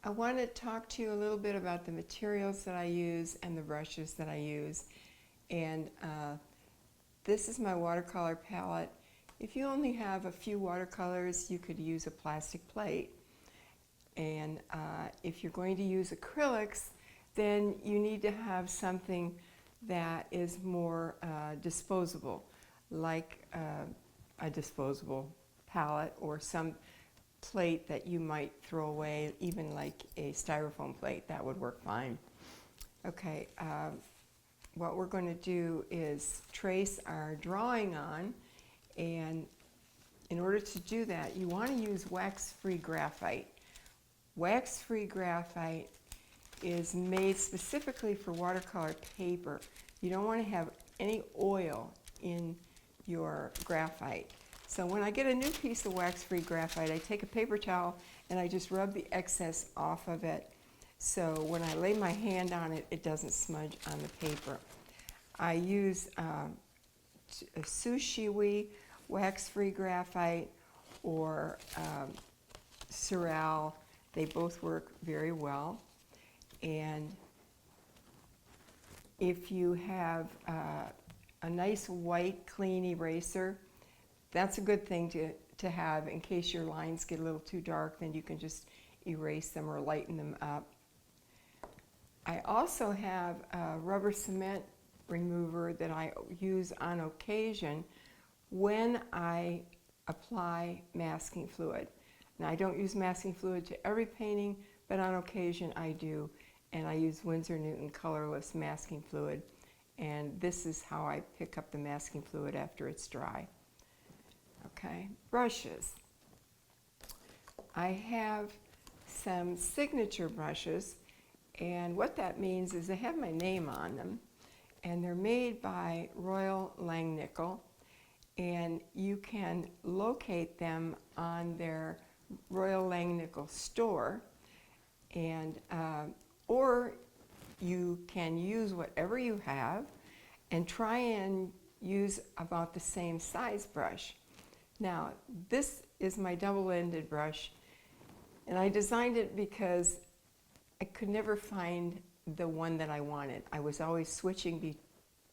I want to talk to you a little bit about the materials that I use and the brushes that I use. And this is my watercolor palette. If you only have a few watercolors, you could use a plastic plate. And if you're going to use acrylics, then you need to have something that is more disposable, like a disposable palette or some plate that you might throw away, even like a styrofoam plate. That would work fine. Okay, what we're going to do is trace our drawing on, and in order to do that, you want to use wax-free graphite. Wax-free graphite is made specifically for watercolor paper. You don't want to have any oil in your graphite. So when I get a new piece of wax-free graphite, I take a paper towel and I just rub the excess off of it. So when I lay my hand on it, it doesn't smudge on the paper. I use a Sushiwi wax-free graphite or Surreal. They both work very well. And if you have a nice white clean eraser, that's a good thing to have in case your lines get a little too dark. Then you can just erase them or lighten them up. I also have a rubber cement remover that I use on occasion when I apply masking fluid. Now, I don't use masking fluid to every painting, but on occasion I do, and I use Winsor Newton colorless masking fluid, and this is how I pick up the masking fluid after it's dry. Okay, brushes. I have some signature brushes, and what that means is they have my name on them, and they're made by Royal Langnickel, and you can locate them on their Royal Langnickel store, and or you can use whatever you have and try and use about the same size brush. Now, this is my double-ended brush, and I designed it because I could never find the one that I wanted. I was always switching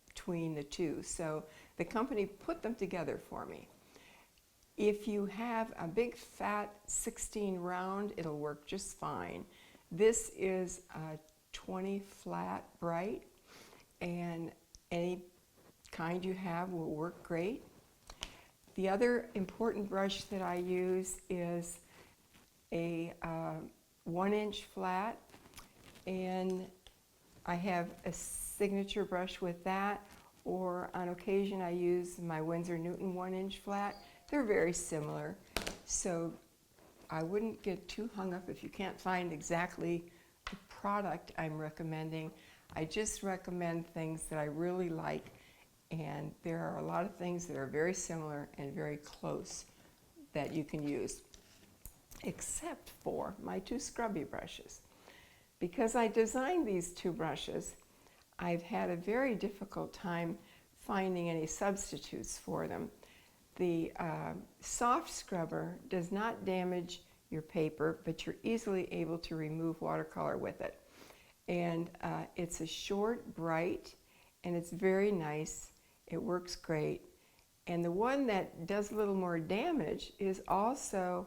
between the two, so the company put them together for me. If you have a big fat 16 round, it'll work just fine. This is a 20 flat bright, and any kind you have will work great. The other important brush that I use is a 1-inch flat, and I have a signature brush with that, or on occasion I use my Winsor Newton 1-inch flat. They're very similar, so I wouldn't get too hung up if you can't find exactly the product I'm recommending. I just recommend things that I really like, and there are a lot of things that are very similar and very close that you can use, except for my two scrubby brushes. Because I designed these two brushes, I've had a very difficult time finding any substitutes for them. The soft scrubber does not damage your paper, but you're easily able to remove watercolor with it. And it's a short, bright, and it's very nice. It works great. And the one that does a little more damage is also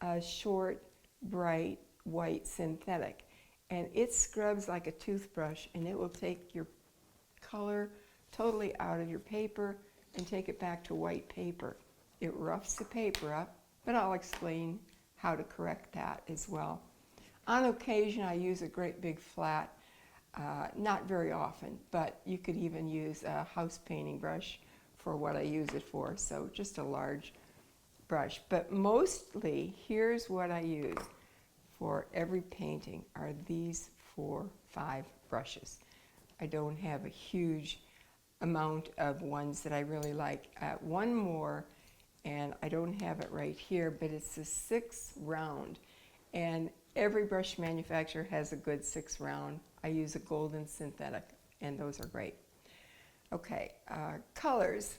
a short, bright, white synthetic. And it scrubs like a toothbrush, and it will take your color totally out of your paper and take it back to white paper. It roughs the paper up, but I'll explain how to correct that as well. On occasion, I use a great big flat, not very often, but you could even use a house painting brush for what I use it for, so just a large brush. But mostly, here's what I use for every painting are these 4-5 brushes. I don't have a huge amount of ones that I really like. One more, and I don't have it right here, but it's a 6 round, and every brush manufacturer has a good 6 round. I use a golden synthetic, and those are great. Okay, colors.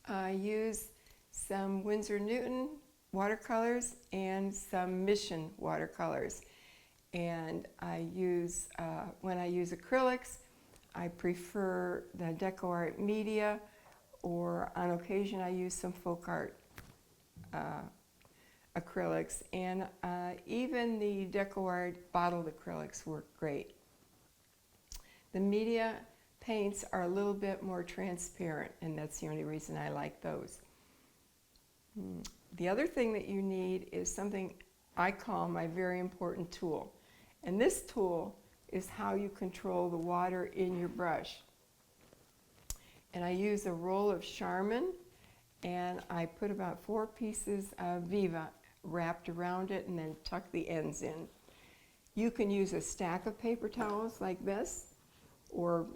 I use some Winsor Newton watercolors and some mission watercolors. And I use, when I use acrylics, I prefer the Deco Art Media, or on occasion I use some folk art acrylics, and even the Deco Art bottled acrylics work great. The media paints are a little bit more transparent, and that's the only reason I like those. The other thing that you need is something I call my very important tool. And this tool is how you control the water in your brush. And I use a roll of Charmin, and I put about 4 pieces of Viva wrapped around it and then tuck the ends in. You can use a stack of paper towels like this, or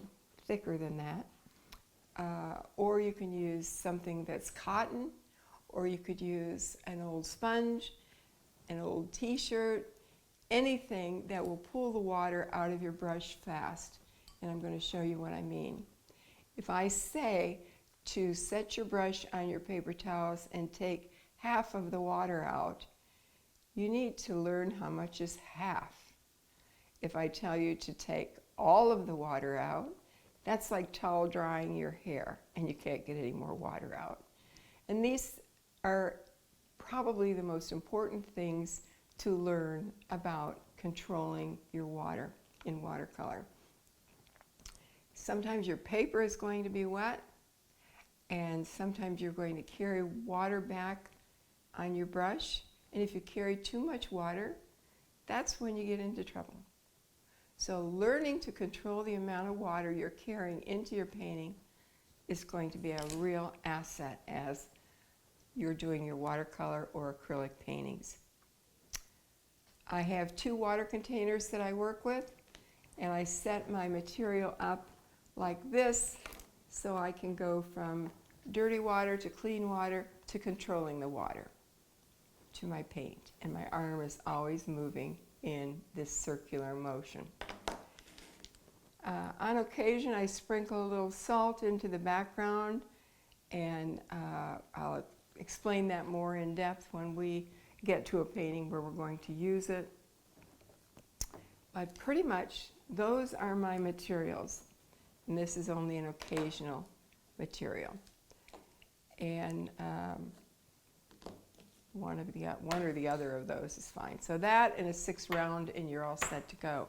thicker than that, or you can use something that's cotton, or you could use an old sponge, an old t-shirt, anything that will pull the water out of your brush fast. And I'm going to show you what I mean. If I say to set your brush on your paper towels and take half of the water out, you need to learn how much is half. If I tell you to take all of the water out, that's like towel drying your hair, and you can't get any more water out. And these are probably the most important things to learn about controlling your water in watercolor. Sometimes your paper is going to be wet, and sometimes you're going to carry water back on your brush, and if you carry too much water, that's when you get into trouble. So learning to control the amount of water you're carrying into your painting is going to be a real asset as you're doing your watercolor or acrylic paintings. I have 2 water containers that I work with, and I set my material up like this so I can go from dirty water to clean water to controlling the water to my paint. And my arm is always moving in this circular motion. On occasion, I sprinkle a little salt into the background, and I'll explain that more in depth when we get to a painting where we're going to use it. But pretty much, those are my materials. And this is only an occasional material. And one or the other of those is fine. So that and a 6 round, and you're all set to go.